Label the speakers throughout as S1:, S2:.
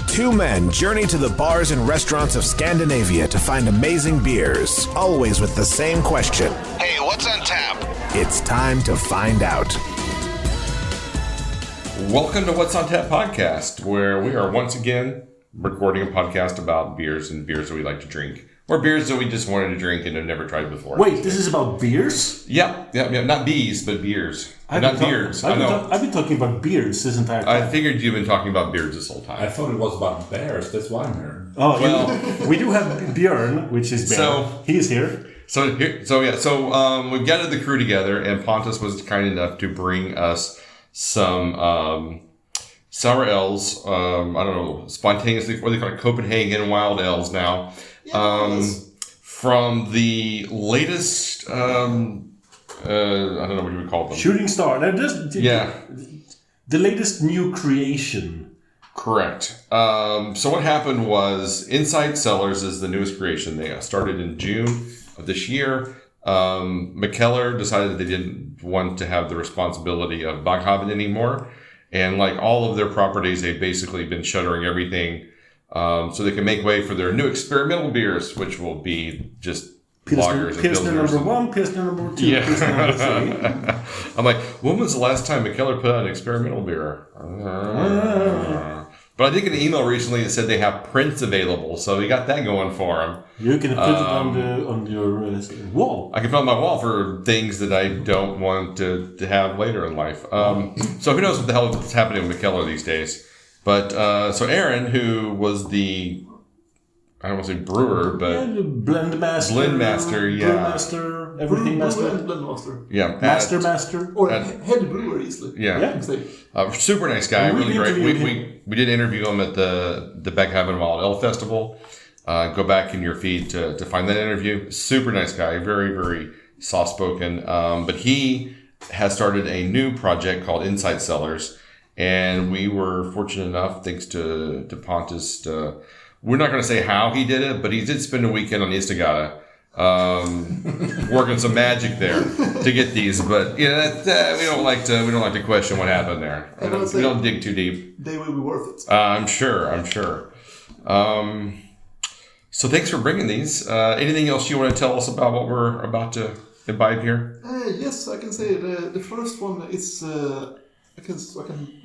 S1: Two men journey to the bars and restaurants of Scandinavia to find amazing beers, always with the same question.
S2: Hey, what's on tap?
S1: It's time to find out.
S3: Welcome to What's on Tap podcast, where we are once again recording a podcast about beers and beers that we like to drink, or beers that we just wanted to drink and have never tried before.
S4: Wait, this is about beers?
S3: Yep. Not bees, but beers. Not beards.
S4: I've been talking about beards this entire time.
S3: I figured you've been talking about beards this whole time.
S5: I thought it was about bears. That's why I'm here.
S4: Oh, well, we do have Björn, which is bear.
S3: So
S4: he is here.
S3: So we've gathered the crew together, and Pontus was kind enough to bring us some sour ales. I don't know, spontaneously, what they call it, Copenhagen wild ales now. From the latest, I don't know what you would call them.
S4: Shooting Star. Now,
S3: Yeah.
S4: The latest new creation.
S3: Correct. So what happened was Insight Cellars is the newest creation. They started in June of this year. Mikkeller decided that they didn't want to have the responsibility of Baghaven anymore. And like all of their properties, they've basically been shuttering everything so they can make way for their new experimental beers, which will be just lagers and
S4: Pilsner
S3: pilsners.
S4: number 1, Pilsner number 2,
S3: Yeah.
S4: Pilsner number 3.
S3: I'm like, when was the last time Mikkeller put out an experimental beer? But I did get an email recently that said they have prints available, so we got that going for them.
S4: You can put it on your wall.
S3: I can put it on my wall for things that I don't want to have later in life. So who knows what the hell is happening with Mikkeller these days. But so Aaron, who was the, I don't want to say brewer, but
S4: blend master.
S3: Blend master, yeah.
S4: Brewmaster, everything master.
S6: Brewer and blend master.
S3: Yeah.
S4: Master.
S6: Or head brewer easily.
S3: Yeah. Super nice guy, really great. We did interview him at the Baghaven Wild Ale Festival. Go back in your feed to find that interview. Super nice guy, very, very soft-spoken. But he has started a new project called Insight Cellars. And we were fortunate enough, thanks to Pontus, we're not going to say how he did it, but he did spend a weekend on Istagata, working some magic there to get these. But we don't like to question what happened there. We don't dig too deep.
S6: They will be worth it.
S3: I'm sure. So thanks for bringing these. Anything else you want to tell us about what we're about to imbibe here?
S6: Yes, I can say the first one is. I can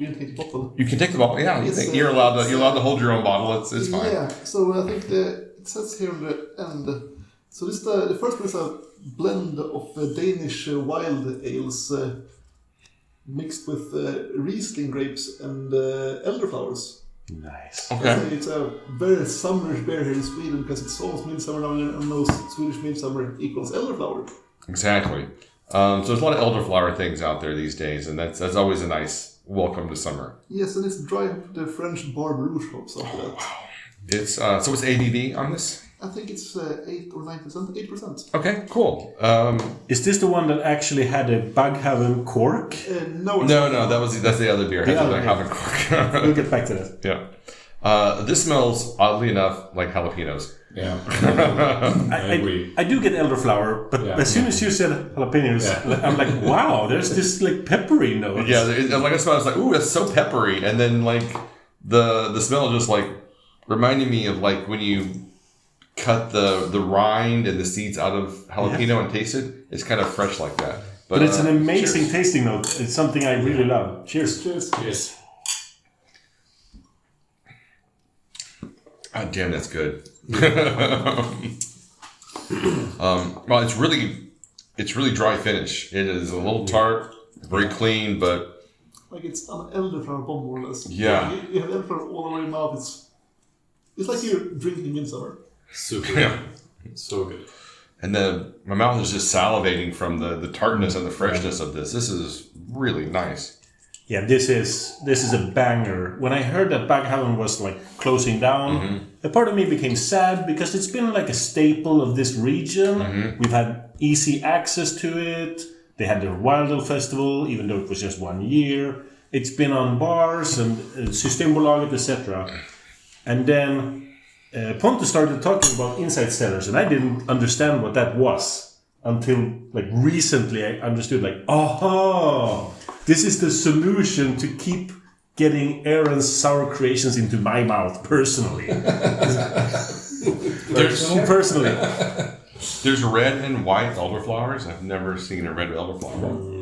S6: really take the bottle.
S3: You can take the bottle. Yeah, you're allowed to hold your own bottle. It's fine.
S6: Yeah. So I think it says here on the end. So this the first one is a blend of Danish wild ales mixed with Riesling grapes and elderflowers.
S4: Nice.
S3: Okay.
S6: It's a very summerish beer here in Sweden because it's almost midsummer now, and most Swedish midsummer equals elderflower.
S3: Exactly. So there's a lot of elderflower things out there these days, and that's always a nice welcome to summer.
S6: Yes, and it's dry the French Barbe Rouge hops after that.
S3: Wow. It's so what's ABV on this?
S6: I think it's 8 or 9%, 8%.
S3: Okay, cool.
S4: Is this the one that actually had a Baghaven cork?
S6: No,
S3: that's the other beer. Baghaven cork.
S4: We'll get back to that.
S3: Yeah. This smells oddly enough like jalapenos.
S5: Yeah. I agree.
S4: I do get elderflower, but as soon as you said jalapenos, I'm like, wow, there's this like peppery note.
S3: Yeah, like I smell, it's like, ooh, that's so peppery, and then like the smell just like reminding me of like when you cut the rind and the seeds out of jalapeno and taste it. It's kind of fresh like that.
S4: But it's an amazing tasting note. It's something I really love. Cheers.
S5: Cheers.
S3: God damn, that's good. Well, it's really dry finish. It is a little tart, very clean, but
S6: like it's an elderflower bomb more or less.
S3: Yeah.
S6: You have elderflower all over your mouth. It's like you're drinking midsummer.
S5: Super.
S3: Yeah.
S5: So good.
S3: And my mouth is just salivating from the tartness and the freshness of this. This is really nice.
S4: Yeah, this is a banger. When I heard that Baghaven was like closing down, a part of me became sad because it's been like a staple of this region. We've had easy access to it. They had their Wildale Festival, even though it was just 1 year. It's been on bars and Systembolaget, etc. And then Pontus started talking about Insight Cellars, and I didn't understand what that was until like recently. I understood like, oh, this is the solution to keep getting Aaron's sour creations into my mouth personally. Personally.
S3: There's red and white elderflowers. I've never seen a red elderflower.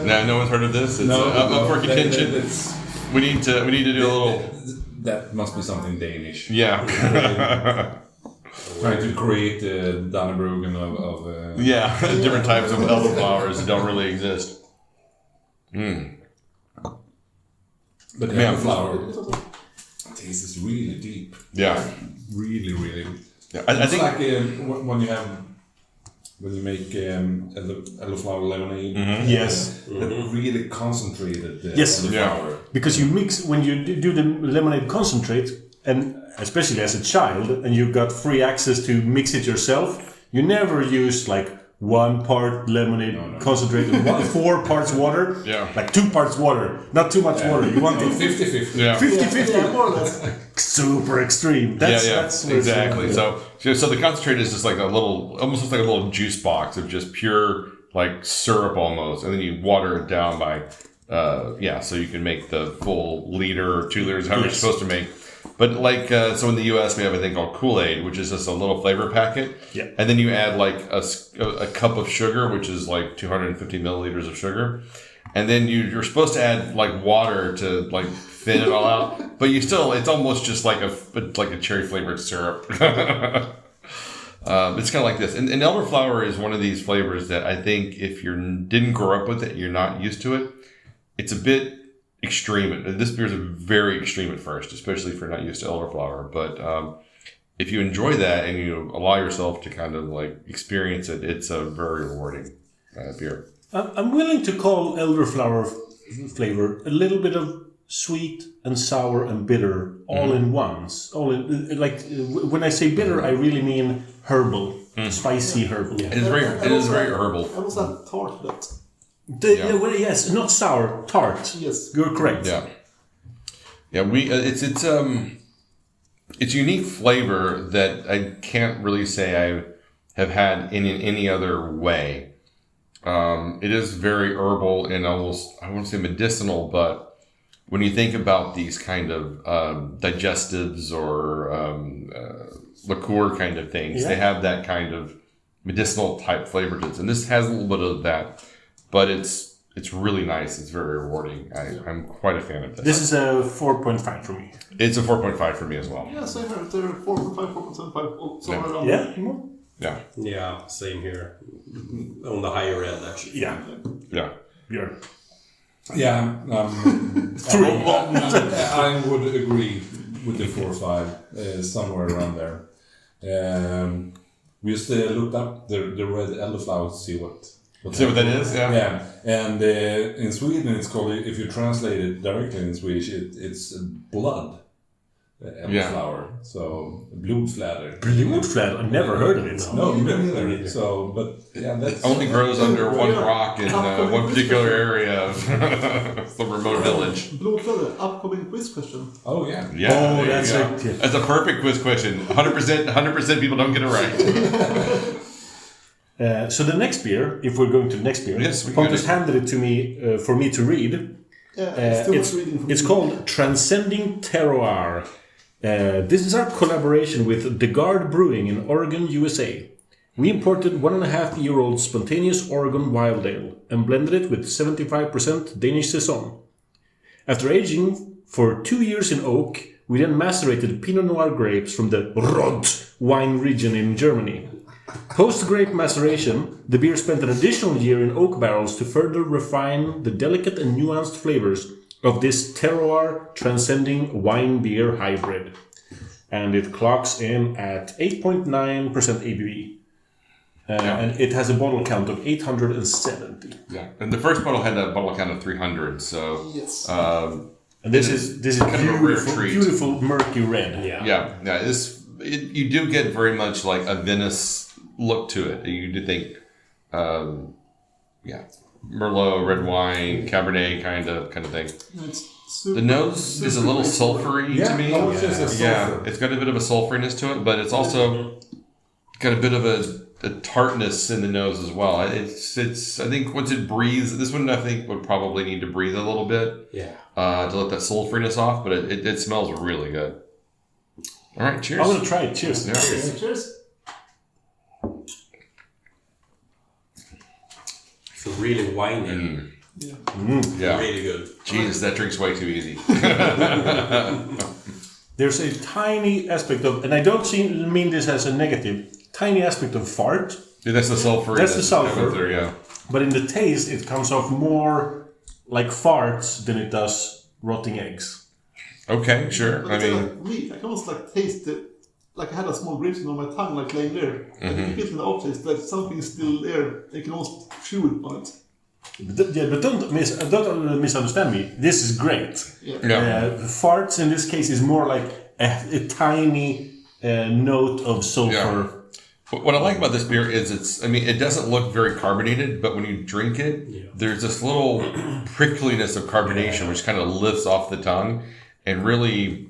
S3: No one's heard of this. It's up for contention. We need to do a little.
S5: That must be something Danish.
S3: Yeah.
S5: Trying to create Garde Brewing of
S3: different types of elderflowers that don't really exist.
S5: But the elderflower taste is really deep.
S3: Yeah.
S5: Really, really.
S3: Yeah. I
S5: It's
S3: think
S5: like when you make elderflower lemonade.
S4: Yes.
S5: Really concentrated
S4: Yes.
S5: elderflower.
S4: Because you mix, when you do the lemonade concentrate, and especially as a child, and you got free access to mix it yourself, you never use like 1 part lemonade concentrate and 4 parts water.
S3: Yeah.
S4: Like 2 parts water, not too much water. You want it
S5: 50-50.
S3: yeah.
S4: 50-50.
S6: Yeah, more or less.
S4: Super extreme. That's where it's
S3: exactly. So the concentrate is just like almost looks like a little juice box of just pure like syrup almost, and then you water it down by, so you can make the full liter or 2 liters, however you're supposed to make. But like, so in the U.S. we have a thing called Kool-Aid, which is just a little flavor packet.
S4: Yeah.
S3: And then you add like a cup of sugar, which is like 250 milliliters of sugar. And then you're supposed to add like water to like thin it all out. But it's almost just like a cherry flavored syrup. It's kind of like this. And elderflower is one of these flavors that I think if you didn't grow up with it, you're not used to it. It's a bit extreme. This beer is very extreme at first, especially if you're not used to elderflower. But if you enjoy that and you allow yourself to kind of like experience it, it's a very rewarding beer.
S4: I'm willing to call elderflower flavor a little bit of sweet and sour and bitter all in once. When I say bitter, I really mean herbal, spicy herbal.
S3: It is very herbal.
S6: I also have tart that.
S4: Yes, not sour, tart.
S6: Yes.
S4: You're correct.
S3: Yeah. It's unique flavor that I can't really say I have had in any other way. It is very herbal and almost, I won't say medicinal, but when you think about these kind of digestives or liqueur kind of things, they have that kind of medicinal type flavor to it. And this has a little bit of that, but it's really nice. It's very rewarding. I'm quite a fan of this.
S4: This is a 4.5 for me.
S3: It's a 4.5 for me as well.
S6: Yeah, same here. They're 4.5, 4.75, somewhere around
S4: Yeah?
S3: Yeah.
S2: Yeah, same here. On the higher end, actually.
S4: Yeah.
S3: Yeah.
S4: Björn.
S5: Yeah, I would agree with the 4 or 5, somewhere around there. We just looked up the red elderflower to see what
S3: that is.
S5: Yeah, and in Sweden it's called, if you translate it directly in Swedish, it's blood elderflower. So blodfläder.
S4: Blodfläder? I've never heard of it.
S5: No, me neither. So, but yeah, that's
S3: Only grows under one rock in one particular area of the remote village.
S6: Blodfläder, upcoming quiz question.
S5: Oh yeah.
S3: Yeah,
S4: that's
S3: it.
S4: it.
S3: That's a perfect quiz question. 100% people don't get it right.
S4: So the next beer, if we're going to the next beer,
S3: Yes, we
S4: Pontus
S3: got it.
S4: handed it to me for me to read.
S6: Yeah, still much reading from
S4: It's
S6: me.
S4: called Transcending Terroir. This is our collaboration with the Garde Brewing in Oregon, USA. We imported 1.5-year-old spontaneous Oregon wildale and blended it with 75% Danish Saison. After aging for 2 years in oak, we then macerated Pinot Noir grapes from the Rot wine region in Germany. Post-grape maceration, the beer spent an additional year in oak barrels to further refine the delicate and nuanced flavors of this terroir transcending wine beer hybrid. And it clocks in at 8.9% ABV. And it has a bottle count of 870.
S3: Yeah, and the first bottle had a bottle count of 300. So
S6: Yes.
S4: And this is
S3: kind of a rare
S4: beautiful,
S3: treat.
S4: beautiful murky red.
S2: Yeah.
S3: You do get very much like a Venice look to it. You do think, Merlot, red wine, Cabernet kind of thing.
S6: It's super,
S3: The nose is a little sulfury to me.
S5: I would say it's sulfur.
S3: It's got a bit of a sulfuriness to it, but it's also got a bit of a a tartness in the nose as well. It's. I think once it breathes, this one I think would probably need to breathe a little bit.
S2: Yeah.
S3: To let that sulfriness off, but it smells really good. All right, cheers.
S4: I'm gonna try it. Cheers.
S3: Yeah.
S6: Cheers.
S2: So really winey.
S3: Yeah.
S2: Really good.
S3: Jesus, that drink's way too easy.
S4: There's a tiny aspect of, and I don't mean this as a negative, tiny aspect of fart.
S3: Yeah, that's the sulfur.
S4: That's the sulfur.
S3: There, yeah.
S4: But in the taste, it comes off more like farts than it does rotting eggs.
S3: Okay, sure.
S6: But
S3: I
S6: it's
S3: mean,
S6: like meat. I can almost like taste it. Like I had a small grapes on my tongue, like laying there. And you feel in the opposite, like something is still there. You can almost chew it on it.
S4: But don't misunderstand me. This is great.
S3: yeah.
S4: Farts in this case is more like a tiny note of sulfur.
S3: What I like about this beer is it doesn't look very carbonated, but when you drink it, there's this little prickliness of carbonation which kind of lifts off the tongue and really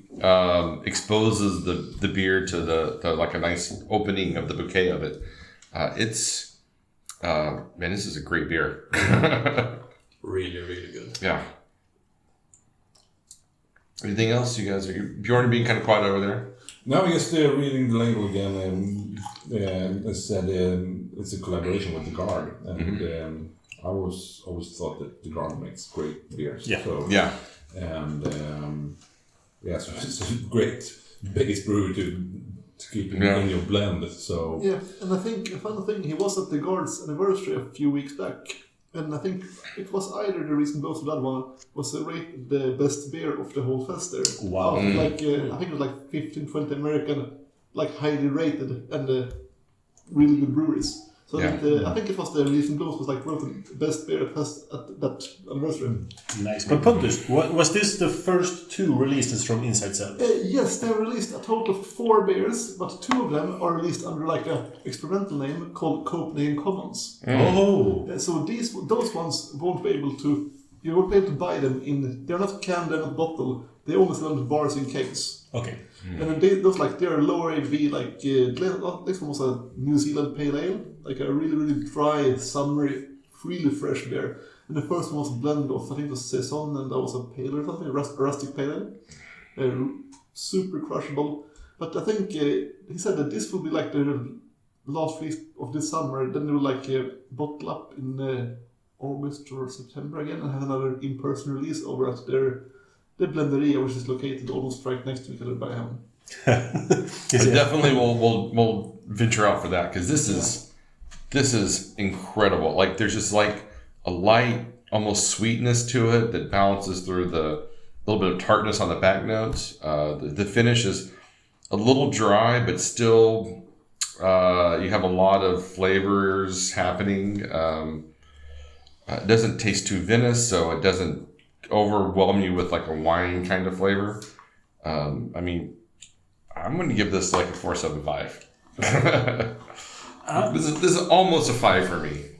S3: exposes the beer to the like a nice opening of the bouquet of it. Man, this is a great beer.
S2: Really, really good.
S3: Yeah. Anything else, you guys? Are Bjorn being kind of quiet over there?
S5: Now I'm just reading the label again, and it said it's a collaboration with the Garde, and I always thought that the Garde makes great beers.
S4: Yeah.
S5: So,
S3: Yeah.
S5: And so it's a great base brewer to keep in your blend. So
S6: Yeah, and I think a fun thing, he was at the Garde's anniversary a few weeks back, and I think it was either the Riesling Blomst or that one was rated the best beer of the whole fest there.
S4: Wow.
S6: Like I think it was like 15, 20 American, like highly rated and really good breweries. So I think it was the Riesling Blomst was like voted best beer at that anniversary.
S4: Nice. But Pontus, was this the first two releases from Insight Cellars?
S6: Yes, they released a total of 4 beers, but 2 of them are released under like an experimental name called Copenhagen Commons.
S4: Oh.
S6: So those ones you won't be able to buy them they're not canned, they're not bottled, they only sell them in bars in kegs.
S4: Okay.
S6: And they're lower ABV, like this one was a New Zealand Pale Ale, like a really, really dry, summery, really fresh beer. And the first one was a blend of, I think it was Saison, and that was a pale ale or something, a rustic pale ale. Super crushable. But I think he said that this will be like the last release of this summer, then they will like bottle up in August or September again and have another in-person release over at the Blenderia, which is located almost right next to Mikkeller Baghaven.
S3: I definitely will venture out for that because this is incredible. Like there's just like a light, almost sweetness to it that balances through the little bit of tartness on the back notes. The finish is a little dry, but still you have a lot of flavors happening. It doesn't taste too vinous, so it doesn't overwhelm you with like a wine kind of flavor. I'm going to give this like a 4.75. This is almost a 5 for me.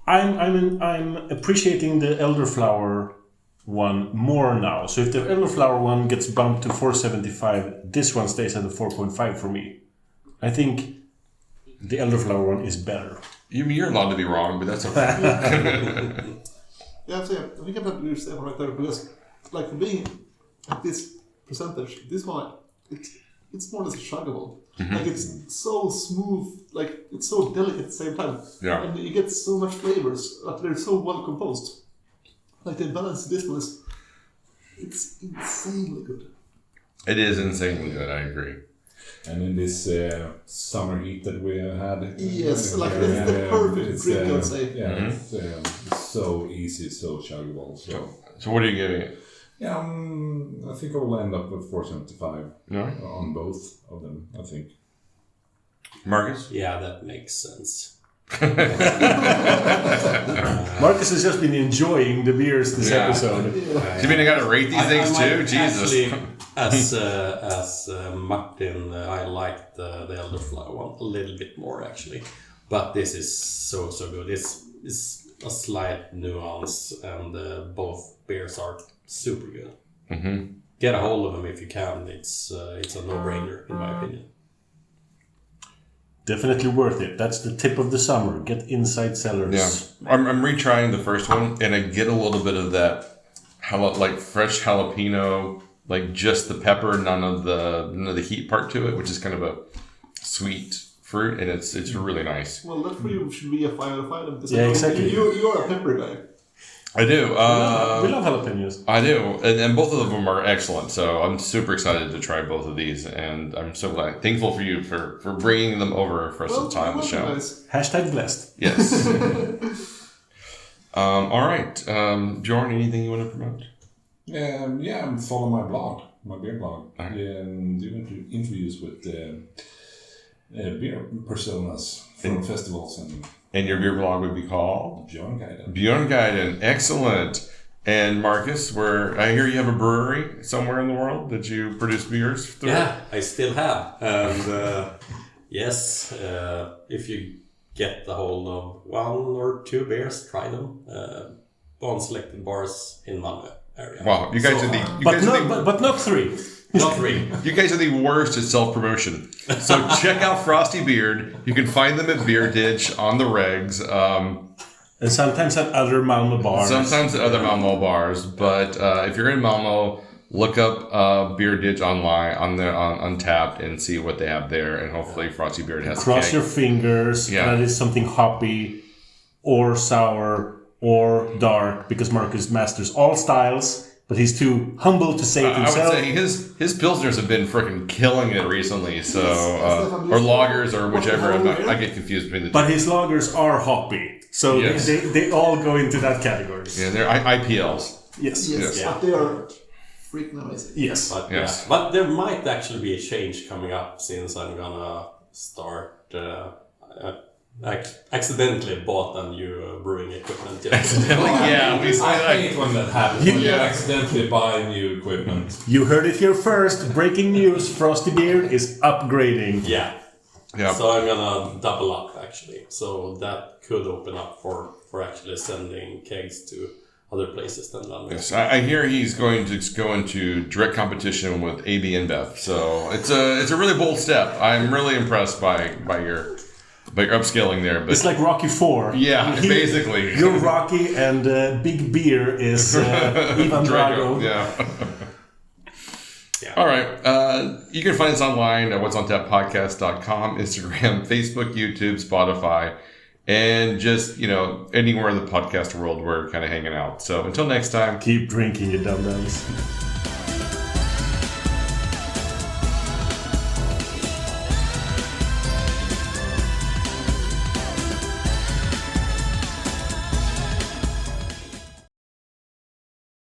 S4: I'm appreciating the elderflower one more now. So if the elderflower one gets bumped to 4.75, this one stays at a 4.5 for me. I think the elderflower one is better.
S3: You're allowed to be wrong, but that's okay.
S6: Yeah, so I think I'm happy with Stefan right there because, like, for being at this percentage, this one, it's more or less chuggable. Like, it's so smooth, like, it's so delicate at the same time.
S3: Yeah.
S6: And you get so much flavors, but they're so well composed. Like, the balance of this one it's insanely good.
S3: It is insanely good, I agree.
S5: And in this summer heat that we have had,
S6: Yes, like it's the perfect drink, I'd say.
S5: Yeah, it's so easy, so chuggable.
S3: So what are you giving it?
S5: Yeah, I think I will end up with 4.75
S3: No?
S5: on both of them. I think.
S3: Marcus?
S2: Yeah, that makes sense.
S4: Marcus has just been enjoying the beers this episode.
S3: You mean I got to rate these things too? Jesus.
S2: Actually, as Martin, I liked the elderflower one a little bit more actually, but this is so good. It's a slight nuance, and both beers are super good.
S3: Mm-hmm.
S2: Get a hold of them if you can. It's a no-brainer in my opinion.
S4: Definitely worth it. That's the tip of the summer. Get Insight Cellars.
S3: Yeah, I'm retrying the first one, and I get a little bit of that, like fresh jalapeno, like just the pepper, none of the heat part to it, which is kind of a sweet fruit, and it's really nice.
S6: Well, that for you should be a 5 out of 5. Because
S4: exactly.
S6: You're a pepper guy.
S3: I do.
S4: We love jalapenos.
S3: I do, and both of them are excellent. So I'm super excited to try both of these, and I'm so thankful for you for bringing them over for us to try on the show.
S6: Nice.
S4: Hashtag blessed.
S3: Yes. All right, Bjorn, anything you want to promote?
S5: Yeah, follow my blog, my beer blog. Doing interviews with beer personas from festivals
S3: And your beer blog would be called
S5: Bjornguiden.
S3: Bjornguiden, excellent. And Marcus, I hear you have a brewery somewhere in the world that you produce beers through.
S2: Yeah, I still have. And yes, if you get the hold of 1 or 2 beers, try them. On selected bars in Malmö area.
S3: Wow, you guys
S4: But not 3.
S2: Not 3.
S3: You guys are the worst at self-promotion. So check out Frosty Beard. You can find them at Beer Ditch on the regs.
S4: And sometimes at other Malmö bars.
S3: Sometimes at other Malmö bars. But if you're in Malmö, look up Beer Ditch online on Untapped and see what they have there. And hopefully Frosty Beard has
S4: Cross your fingers.
S3: Yeah.
S4: That is something hoppy or sour or dark, because Marcus masters all styles. But he's too humble to say it himself.
S3: I would say his pilsners have been freaking killing it recently. So or lagers or whichever. I get confused between the two.
S4: But his lagers are hoppy, so
S3: Yes.
S4: they all go into that category.
S3: Yeah, they're IPLs.
S4: Yes.
S6: Yes,
S2: Yeah.
S6: but they are freaking amazing.
S4: Yes.
S2: But,
S3: Yes.
S2: but there might actually be a change coming up, since I'm gonna start. Accidentally bought a new brewing equipment.
S3: Yeah,
S5: I hate when that happens. When you accidentally buy new equipment.
S4: You heard it here first. Breaking news: Frosty Beard is upgrading.
S2: Yeah.
S3: Yeah.
S2: So I'm gonna double up actually. So that could open up for actually sending kegs to other places than London.
S3: Yes, I hear he's going to go into direct competition with AB InBev. So it's a really bold step. I'm really impressed by your upscaling there. But
S4: It's like Rocky 4.
S3: yeah, basically.
S4: You're Rocky, and Big Beer is Ivan Drago.
S3: Yeah.
S2: Yeah.
S3: All right. You can find us online at what'sontappodcast.com, Instagram, Facebook, YouTube, Spotify, and just, anywhere in the podcast world we're kind of hanging out. So until next time.
S4: Keep drinking, you dum-dums.